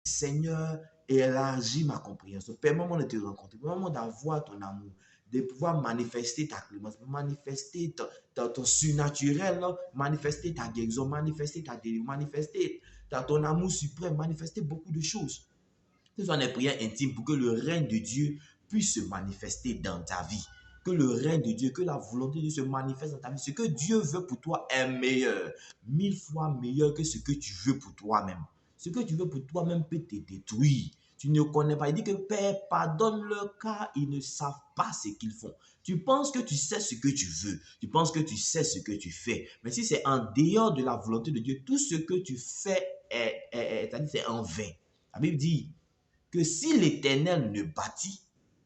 Seigneur, élargis ma compréhension. Permets-moi de te rencontrer. Permets-moi d'avoir ton amour, de pouvoir manifester ta clémence, manifester ton surnaturel, manifester ta guérison, manifester ta délivrance, manifester ton amour suprême, manifester beaucoup de choses. Ce sont des prières intimes pour que le règne de Dieu puisse se manifester dans ta vie. Que le règne de Dieu, que la volonté de Dieu se manifeste dans ta vie. Ce que Dieu veut pour toi est meilleur, 1000 fois meilleur que ce que tu veux pour toi-même. Ce que tu veux pour toi-même peut te détruire. Tu ne connais pas. Il dit que Père, pardonne-leur car ils ne savent pas ce qu'ils font. Tu penses que tu sais ce que tu veux. Tu penses que tu sais ce que tu fais. Mais si c'est en dehors de la volonté de Dieu, tout ce que tu fais c'est en vain. La Bible dit que si l'Éternel ne bâtit,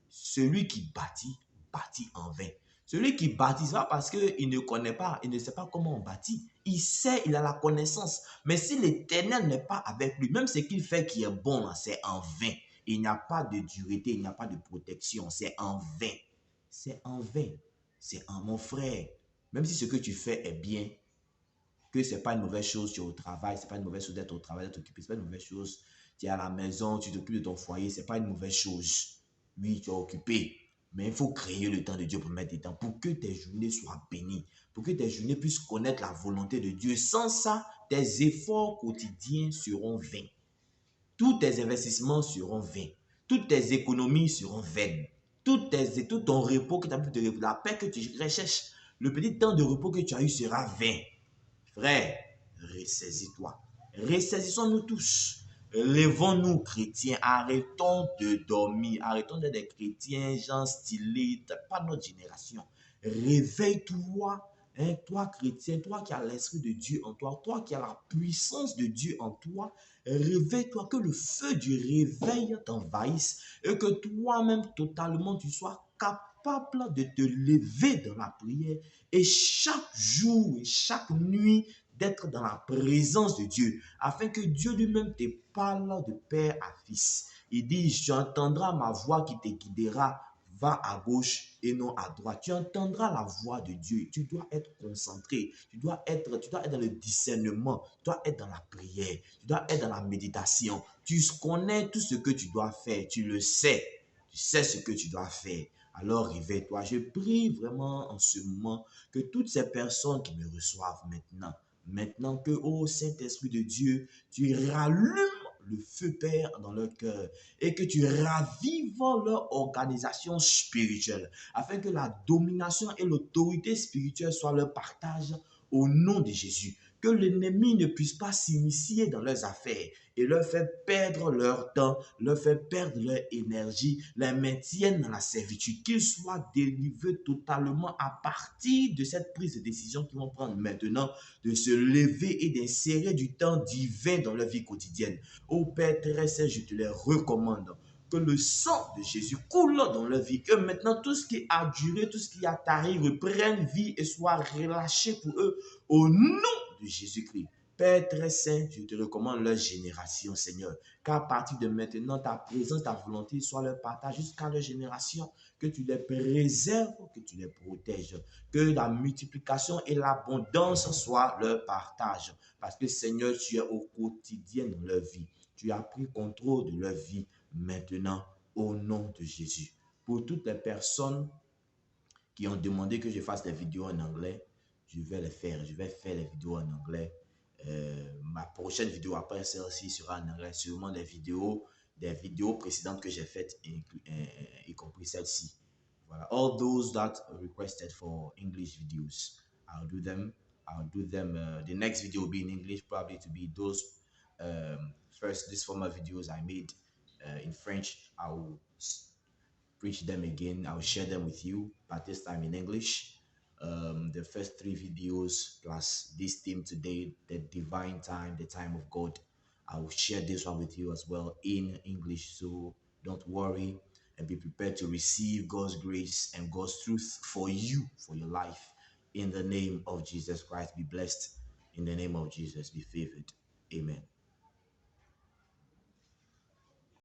celui qui bâtit, bâtit en vain. Celui qui bâtit, ce n'est pas parce qu'il ne connaît pas, il ne sait pas comment on bâtit. Il sait, il a la connaissance. Mais si l'Éternel n'est pas avec lui, même ce qu'il fait qui est bon, c'est en vain. Il n'y a pas de dureté, il n'y a pas de protection. C'est en vain. C'est en vain. C'est en mon frère. Même si ce que tu fais est bien, que ce n'est pas une mauvaise chose, tu es au travail, ce n'est pas une mauvaise chose d'être au travail, d'être occupé, ce n'est pas une mauvaise chose. Tu es à la maison, tu t'occupes de ton foyer, ce n'est pas une mauvaise chose. Oui, tu es occupé, mais il faut créer le temps de Dieu pour mettre des temps, pour que tes journées soient bénies, pour que tes journées puissent connaître la volonté de Dieu. Sans ça, tes efforts quotidiens seront vains. Tous tes investissements seront vains. Toutes tes économies seront vaines. Tout ton repos que tu as pu la paix que tu recherches, le petit temps de repos que tu as eu sera vain. Frère, ressaisis-toi. Ressaisissons-nous tous. Lèvons-nous, chrétiens. Arrêtons de dormir. Arrêtons d'être des chrétiens, gens stylés. Pas notre génération. Réveille-toi. Hein, toi, chrétien, toi qui as l'Esprit de Dieu en toi, toi qui as la puissance de Dieu en toi, réveille-toi, que le feu du réveil t'envahisse et que toi-même totalement tu sois capable de te lever dans la prière et chaque jour et chaque nuit d'être dans la présence de Dieu, afin que Dieu lui-même te parle de père à fils. Il dit, tu entendras ma voix qui te guidera, va à gauche et non à droite. Tu entendras la voix de Dieu. Tu dois être concentré. Tu dois être dans le discernement. Tu dois être dans la prière. Tu dois être dans la méditation. Tu connais tout ce que tu dois faire. Tu le sais. Tu sais ce que tu dois faire. Alors réveille-toi. Je prie vraiment en ce moment que toutes ces personnes qui me reçoivent maintenant que, ô Saint-Esprit de Dieu, tu rallumes le feu, Père, dans leur cœur et que tu ravives leur organisation spirituelle afin que la domination et l'autorité spirituelle soient leur partage au nom de Jésus. Que l'ennemi ne puisse pas s'initier dans leurs affaires et leur faire perdre leur temps, leur faire perdre leur énergie, les maintiennent dans la servitude, qu'ils soient délivrés totalement à partir de cette prise de décision qu'ils vont prendre maintenant, de se lever et d'insérer du temps divin dans leur vie quotidienne. Ô Père très saint, je te les recommande. Que le sang de Jésus coule dans leur vie. Que maintenant tout ce qui a duré, tout ce qui a taré reprenne vie et soit relâché pour eux au nom de Jésus-Christ. Père très saint, je te recommande leur génération, Seigneur. Qu'à partir de maintenant, ta présence, ta volonté soit leur partage jusqu'à leur génération. Que tu les préserves, que tu les protèges. Que la multiplication et l'abondance soient leur partage. Parce que, Seigneur, tu es au quotidien dans leur vie. Tu as pris contrôle de leur vie maintenant au nom de Jésus. Pour toutes les personnes qui ont demandé que je fasse des vidéos en anglais, je vais les faire. Je vais faire les vidéos en anglais. Ma prochaine vidéo après celle-ci sera en anglais. Sûrement des vidéos précédentes que j'ai faites, y compris celle-ci. Voilà. All those that requested for English videos, I'll do them. The next video will be in English, probably to be those first these former videos I made in French. I will preach them again. I will share them with you, but this time in English. The first 3 videos plus this theme today, the divine time, the time of God. I will share this one with you as well in English. So don't worry and be prepared to receive God's grace and God's truth for you, for your life. In the name of Jesus Christ, be blessed. In the name of Jesus, be favored. Amen.